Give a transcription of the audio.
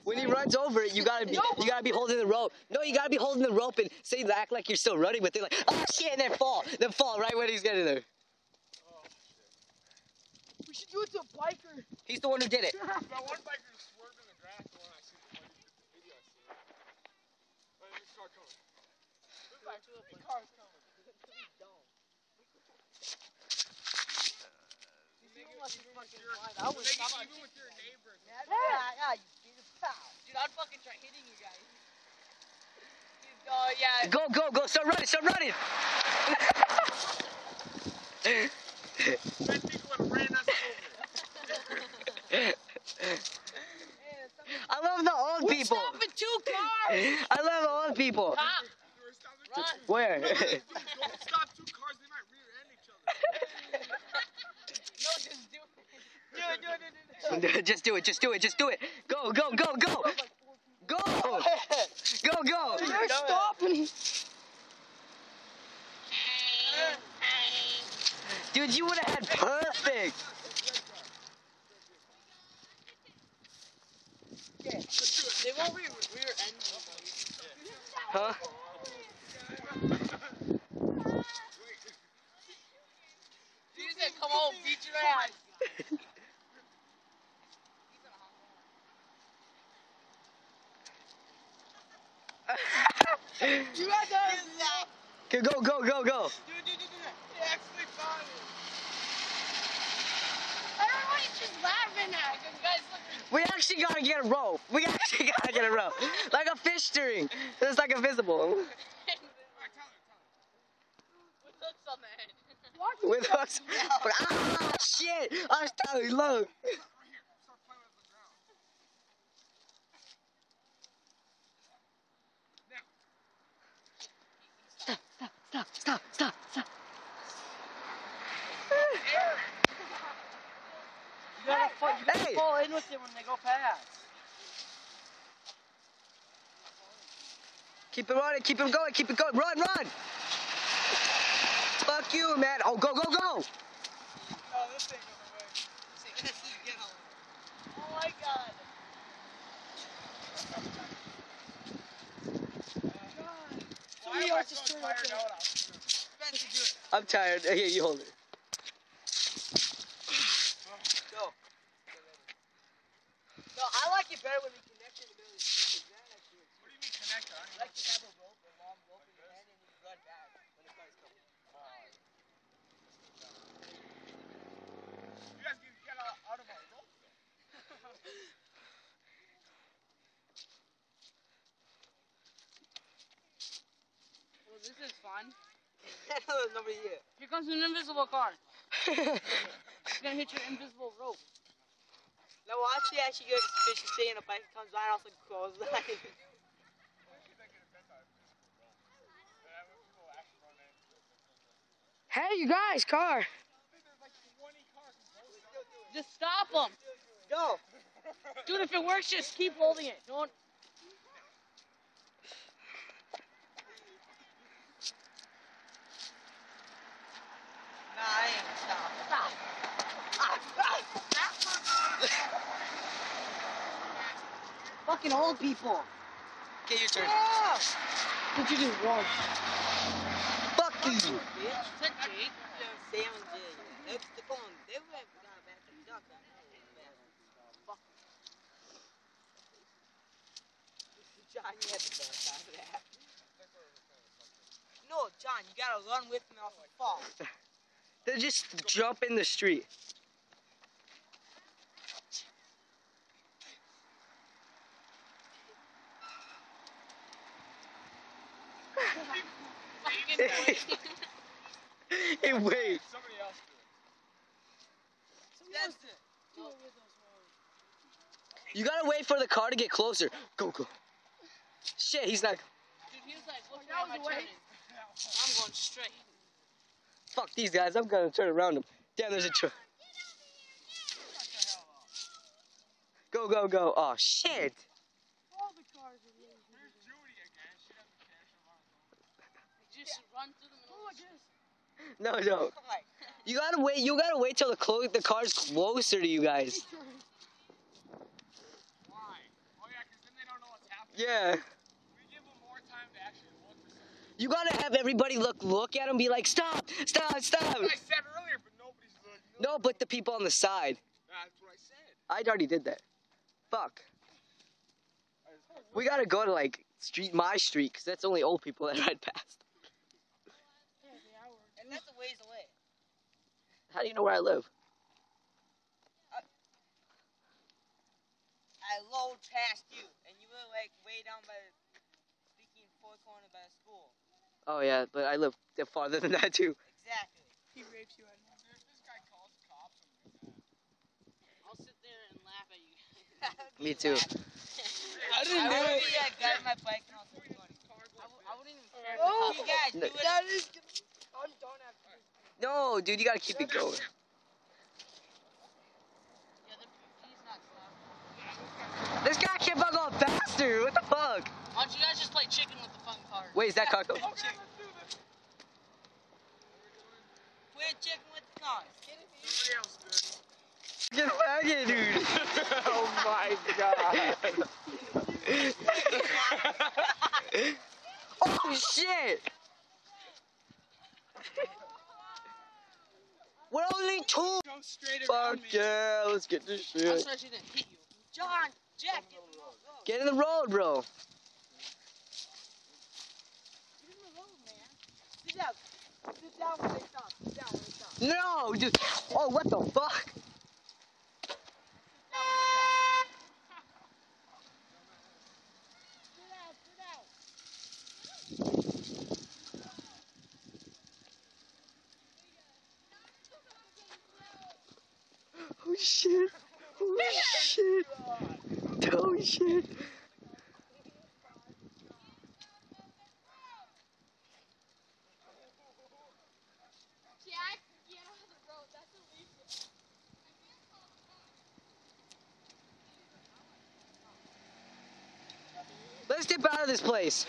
When he runs over it, you gotta be holding the rope. No, you gotta be holding the rope and say act like you're still running with it, like oh shit, and then fall right when he's getting there. We should do it to a biker. He's the one who did it. That one biker just swerved in the grass. The one I see the video I see. But there's a car coming. The car's coming. Even with your neighbors. Yeah, you beat a foul. Dude, I'd fucking try hitting you guys. Dude, yeah. Go, start running. Red people would have ran us over. I love the old people. We're stopping 2 cars. I love the old people. Run. Where? Don't stop 2 cars. They might rear-end each other. No, just do it. Do it. Just do it. Go. Go. You're stopping. Dude, you would have had perfect. They won't rear-end you. Huh? You said, come home, beat your ass. You got that. Okay, go. Dude. They actually found it. Everybody's just laughing at You guys look We actually gotta get a rope. Like a fish string. It's like invisible. with hooks on the head. With us. Ah, shit. I'm telling you, look. Stop. You gotta fall in with it when they go past. Keep it running, keep it going. Run. Fuck you, man. Oh, go. Oh, this thing goes away. Oh my god. Somebody else just turned Fired up. out. Spencer, do it. I'm tired. Here, you hold it. Go. No, I like it better when we connect in the middle of the street. What do you mean connected? I like to have a rope, a long rope in your hand, and you run back when the car's coming. You guys can get out of our rope though. Well, this is fun. There's nobody here. Here comes an invisible car. It's gonna hit your invisible rope. Now watch the actually go to fish and stay in a bike comes right off the clothesline. Hey, you guys, car. Just stop them. Go. Dude, if it works, just keep holding it. Don't. Nah, I ain't stop. Fucking old people. Get your turn. What you do? Wrong. Fuck you. Is that Jake? John, you had the best out of that. No, John, you gotta run with me off the fall. They just jump in the street. Hey, wait. Somebody else do it. That's it. You gotta wait for the car to get closer. Go. Shit, he's not. Dude, he was like, which way am I turning? I'm going straight. Fuck these guys. I'm gonna turn around them. Damn, there's a truck. Go. Oh, shit. All the cars are here. Where's Judy again? She doesn't care. She'll run us over. Just run through the middle of the No. You gotta wait till the car's closer to you guys. Yeah. We give them more time to actually look for something. You gotta have everybody look at him, be like, stop, stop, stop. That's what I said earlier, but nobody's looking. No, but the people on the side. That's what I said. I already did that. Fuck. We gotta go to like my street, cause that's only old people that ride past. And that's a ways away. How do you know where I live? I load past you, and you were like way down by the speaking four corner by the school. Oh yeah, but I live farther than that too. Exactly. He rapes you. I know. If this guy calls the cops, I'm like that. I'll sit there and laugh at you. Me too. I didn't would know be that guy on my bike and I'll say, I wouldn't even care. oh, if you the guys, No. do it. That is. I'm done after this. No, dude, you gotta keep it going. Yeah, he's not stopping. This guy kept on going faster. What the fuck? Why don't you guys just play chicken with the fucking car? Wait, is that Kako? Okay, let's do this. Quit checking with the cars. Somebody else do it. Get back in, dude. Oh my god. Oh shit! We're only two. Go straight Fuck around me. yeah, let's get this I'm shit. sorry she didn't hit you. John, Jack, get in the road. Go. Get in the road, bro. Get in the road, man. Sit down. Sit down when they stop. Sit down when they stop. No, just. Oh, what the fuck? Sit down, sit down. Oh shit. Oh shit. Oh shit. Jack, get off the road. That's illegal. Let's dip out of this place.